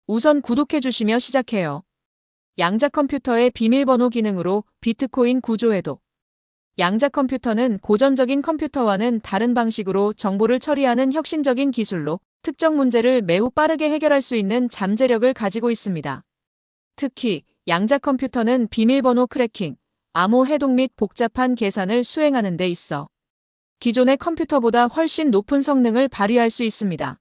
우선 구독해주시며 시작해요. 양자 컴퓨터의 비밀번호 기능으로 비트코인 구조 해독. 양자 컴퓨터는 고전적인 컴퓨터와는 다른 방식으로 정보를 처리하는 혁신적인 기술로 특정 문제를 매우 빠르게 해결할 수 있는 잠재력을 가지고 있습니다. 특히 양자 컴퓨터는 비밀번호 크래킹, 암호 해독 및 복잡한 계산을 수행하는 데 있어 기존의 컴퓨터보다 훨씬 높은 성능을 발휘할 수 있습니다.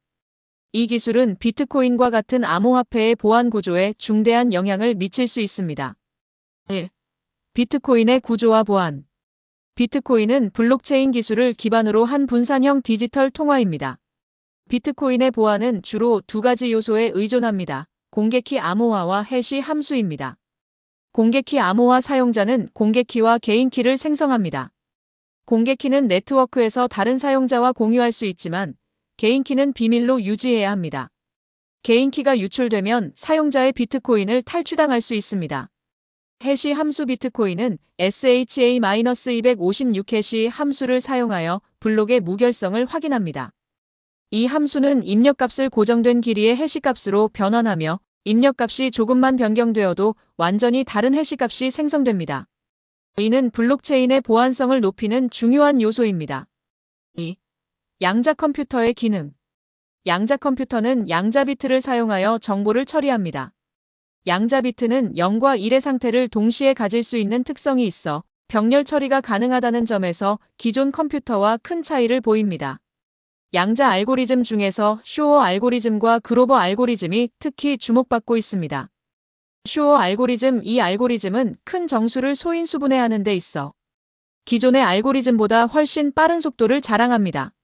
이 기술은 비트코인과 같은 암호화폐의 보안 구조에 중대한 영향을 미칠 수 있습니다. 1. 비트코인의 구조와 보안. 비트코인은 블록체인 기술을 기반으로 한 분산형 디지털 통화입니다. 비트코인의 보안은 주로 두 가지 요소에 의존합니다. 공개키 암호화와 해시 함수입니다. 공개키 암호화 사용자는 공개키와 개인키를 생성합니다. 공개키는 네트워크에서 다른 사용자와 공유할 수 있지만 개인키는 비밀로 유지해야 합니다. 개인키가 유출되면 사용자의 비트코인을 탈취당할 수 있습니다. 해시 함수. 비트코인은 SHA-256 해시 함수를 사용하여 블록의 무결성을 확인합니다. 이 함수는 입력값을 고정된 길이의 해시값으로 변환하며 입력값이 조금만 변경되어도 완전히 다른 해시값이 생성됩니다. 이는 블록체인의 보안성을 높이는 중요한 요소입니다. 2. 양자 컴퓨터의 기능. 양자 컴퓨터는 양자 비트를 사용하여 정보를 처리합니다. 양자 비트는 0과 1의 상태를 동시에 가질 수 있는 특성이 있어 병렬 처리가 가능하다는 점에서 기존 컴퓨터와 큰 차이를 보입니다. 양자 알고리즘 중에서 쇼어 알고리즘과 그로버 알고리즘이 특히 주목받고 있습니다. 쇼어 알고리즘. 이 알고리즘은 큰 정수를 소인수분해하는 데 있어 기존의 알고리즘보다 훨씬 빠른 속도를 자랑합니다.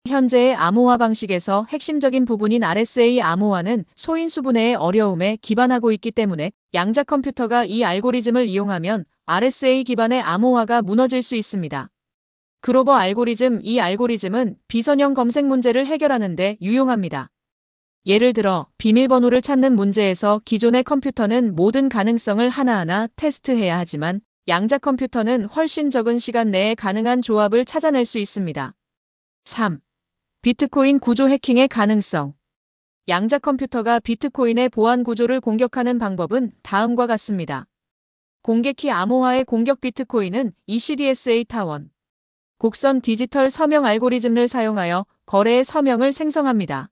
현재의 암호화 방식에서 핵심적인 부분인 RSA 암호화는 소인수분해의 어려움에 기반하고 있기 때문에 양자 컴퓨터가 이 알고리즘을 이용하면 RSA 기반의 암호화가 무너질 수 있습니다. 그로버 알고리즘. 이 알고리즘은 비선형 검색 문제를 해결하는 데 유용합니다. 예를 들어 비밀번호를 찾는 문제에서 기존의 컴퓨터는 모든 가능성을 하나하나 테스트해야 하지만 양자 컴퓨터는 훨씬 적은 시간 내에 가능한 조합을 찾아낼 수 있습니다. 3. 비트코인 구조 해킹의 가능성. 양자 컴퓨터가 비트코인의 보안 구조를 공격하는 방법은 다음과 같습니다. 공개키 암호화의 공격. 비트코인은 ECDSA 타원 곡선 디지털 서명 알고리즘을 사용하여 거래의 서명을 생성합니다.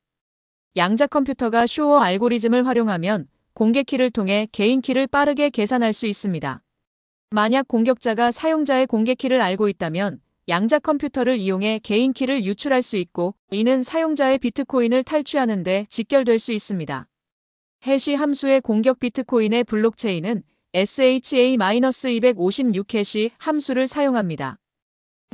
양자 컴퓨터가 쇼어 알고리즘을 활용하면 공개키를 통해 개인키를 빠르게 계산할 수 있습니다. 만약 공격자가 사용자의 공개키를 알고 있다면 양자 컴퓨터를 이용해 개인키를 유출할 수 있고 이는 사용자의 비트코인을 탈취하는 데 직결될 수 있습니다. 해시 함수의 공격. 비트코인의 블록체인은 SHA-256 해시 함수를 사용합니다.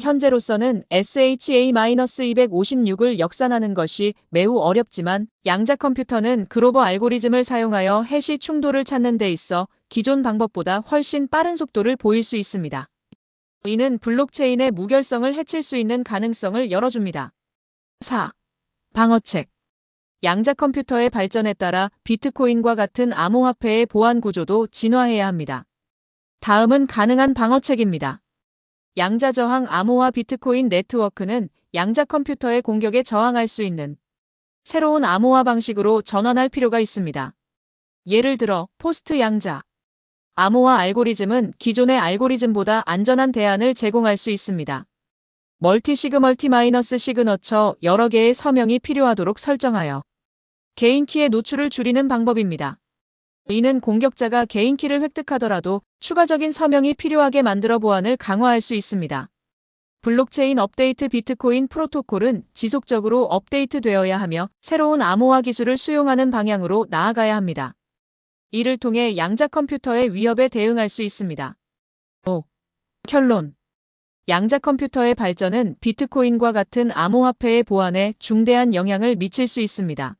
현재로서는 SHA-256을 역산하는 것이 매우 어렵지만 양자 컴퓨터는 그로버 알고리즘을 사용하여 해시 충돌을 찾는 데 있어 기존 방법보다 훨씬 빠른 속도를 보일 수 있습니다. 이는 블록체인의 무결성을 해칠 수 있는 가능성을 열어줍니다. 4. 방어책. 양자 컴퓨터의 발전에 따라 비트코인과 같은 암호화폐의 보안 구조도 진화해야 합니다. 다음은 가능한 방어책입니다. 양자 저항 암호화. 비트코인 네트워크는 양자 컴퓨터의 공격에 저항할 수 있는 새로운 암호화 방식으로 전환할 필요가 있습니다. 예를 들어 포스트 양자 암호화 알고리즘은 기존의 알고리즘보다 안전한 대안을 제공할 수 있습니다. 멀티시그 멀티-마이너스 시그너처 여러 개의 서명이 필요하도록 설정하여 개인키의 노출을 줄이는 방법입니다. 이는 공격자가 개인키를 획득하더라도 추가적인 서명이 필요하게 만들어 보안을 강화할 수 있습니다. 블록체인 업데이트. 비트코인 프로토콜은 지속적으로 업데이트되어야 하며 새로운 암호화 기술을 수용하는 방향으로 나아가야 합니다. 이를 통해 양자 컴퓨터의 위협에 대응할 수 있습니다. 5. 결론. 양자 컴퓨터의 발전은 비트코인과 같은 암호화폐의 보안에 중대한 영향을 미칠 수 있습니다.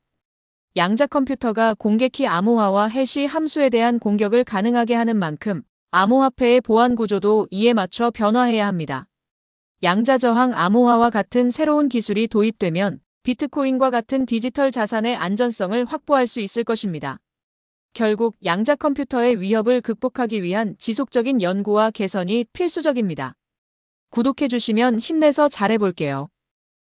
양자 컴퓨터가 공개키 암호화와 해시 함수에 대한 공격을 가능하게 하는 만큼 암호화폐의 보안 구조도 이에 맞춰 변화해야 합니다. 양자 저항 암호화와 같은 새로운 기술이 도입되면 비트코인과 같은 디지털 자산의 안전성을 확보할 수 있을 것입니다. 결국 양자 컴퓨터의 위협을 극복하기 위한 지속적인 연구와 개선이 필수적입니다. 구독해주시면 힘내서 잘해볼게요.